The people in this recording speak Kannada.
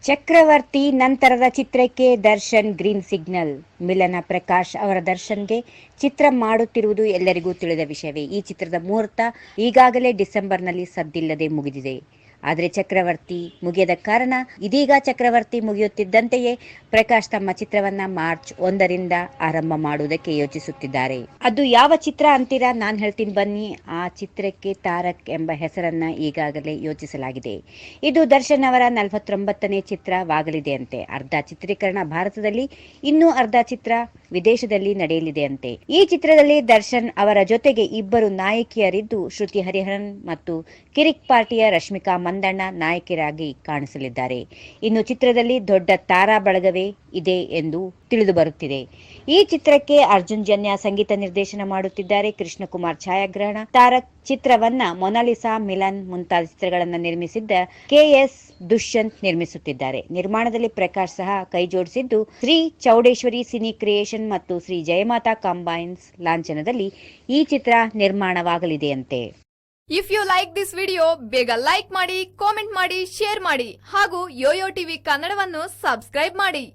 ಚಕ್ರವರ್ತಿ ನಂತರದ ಚಿತ್ರಕ್ಕೆ ದರ್ಶನ್ ಗ್ರೀನ್ ಸಿಗ್ನಲ್. ಮಿಲನ ಪ್ರಕಾಶ್ ಅವರ ದರ್ಶನ್ಗೆ ಚಿತ್ರ ಮಾಡುತ್ತಿರುವುದು ಎಲ್ಲರಿಗೂ ತಿಳಿದ ವಿಷಯವೇ. ಈ ಚಿತ್ರದ ಮುಹೂರ್ತ ಈಗಾಗಲೇ ಡಿಸೆಂಬರ್ನಲ್ಲಿ ಸದ್ದಿಲ್ಲದೆ ಮುಗಿದಿದೆ. ಆದರೆ ಚಕ್ರವರ್ತಿ ಮುಗಿಯದ ಕಾರಣ ಇದೀಗ ಚಕ್ರವರ್ತಿ ಮುಗಿಯುತ್ತಿದ್ದಂತೆಯೇ ಪ್ರಕಾಶ್ ತಮ್ಮ ಚಿತ್ರವನ್ನ ಮಾರ್ಚ್ 1ರಿಂದ ಆರಂಭ ಮಾಡುವುದಕ್ಕೆ ಯೋಚಿಸುತ್ತಿದ್ದಾರೆ. ಅದು ಯಾವ ಚಿತ್ರ ಅಂತೀರಾ? ನಾನು ಹೇಳ್ತೀನಿ ಬನ್ನಿ. ಆ ಚಿತ್ರಕ್ಕೆ ತಾರಕ್ ಎಂಬ ಹೆಸರನ್ನ ಈಗಾಗಲೇ ಯೋಚಿಸಲಾಗಿದೆ. ಇದು ದರ್ಶನ್ ಅವರ 49ನೇ ಚಿತ್ರವಾಗಲಿದೆ ಅಂತೆ. ಅರ್ಧ ಚಿತ್ರೀಕರಣ ಭಾರತದಲ್ಲಿ, ಇನ್ನೂ ಅರ್ಧ ಚಿತ್ರ ವಿದೇಶದಲ್ಲಿ ನಡೆಯಲಿದೆ ಅಂತೆ. ಈ ಚಿತ್ರದಲ್ಲಿ ದರ್ಶನ್ ಅವರ ಜೊತೆಗೆ ಇಬ್ಬರು ನಾಯಕಿಯರಿದ್ದು, ಶ್ರುತಿ ಹರಿಹರನ್ ಮತ್ತು ಕಿರಿಕ್ ಪಾರ್ಟಿಯ ರಶ್ಮಿಕಾ ಮಂದಣ್ಣ ನಾಯಕಿಯರಾಗಿ ಕಾಣಿಸಲಿದ್ದಾರೆ. ಇನ್ನು ಚಿತ್ರದಲ್ಲಿ ದೊಡ್ಡ ತಾರಾ ಬಳಗವೇ ಇದೆ ಎಂದು ತಿಳಿದು ಬರುತ್ತಿದೆ. ಈ ಚಿತ್ರಕ್ಕೆ ಅರ್ಜುನ್ ಜನ್ಯ ಸಂಗೀತ ನಿರ್ದೇಶನ ಮಾಡುತ್ತಿದ್ದಾರೆ. ಕೃಷ್ಣಕುಮಾರ್ ಛಾಯಾಗ್ರಹಣ. ತಾರಕ್ ಚಿತ್ರವನ್ನ ಮೊನಾಲಿಸಾ, ಮಿಲನ್ ಮುಂತಾದ ಚಿತ್ರಗಳನ್ನು ನಿರ್ಮಿಸಿದ್ದ ಕೆಎಸ್ ದುಷ್ಯಂತ್ ನಿರ್ಮಿಸುತ್ತಿದ್ದಾರೆ. ನಿರ್ಮಾಣದಲ್ಲಿ ಪ್ರಕಾಶ್ ಸಹ ಕೈ ಜೋಡಿಸಿದ್ದು, ಶ್ರೀ ಚೌಡೇಶ್ವರಿ ಸಿನಿ ಕ್ರಿಯೇಷನ್ ಮತ್ತು ಶ್ರೀ ಜಯಮಾತಾ ಕಂಬೈನ್ಸ್ ಲಾಂಛನದಲ್ಲಿ ಈ ಚಿತ್ರ ನಿರ್ಮಾಣವಾಗಲಿದೆಯಂತೆ. If you like this video, ಬೇಗ ಲೈಕ್ ಮಾಡಿ, ಕಾಮೆಂಟ್ ಮಾಡಿ, ಶೇರ್ ಮಾಡಿ ಹಾಗೂ ಯೋಯೋ ಟಿವಿ ಕನ್ನಡವನ್ನು ಸಬ್ಸ್ಕ್ರೈಬ್ ಮಾಡಿ.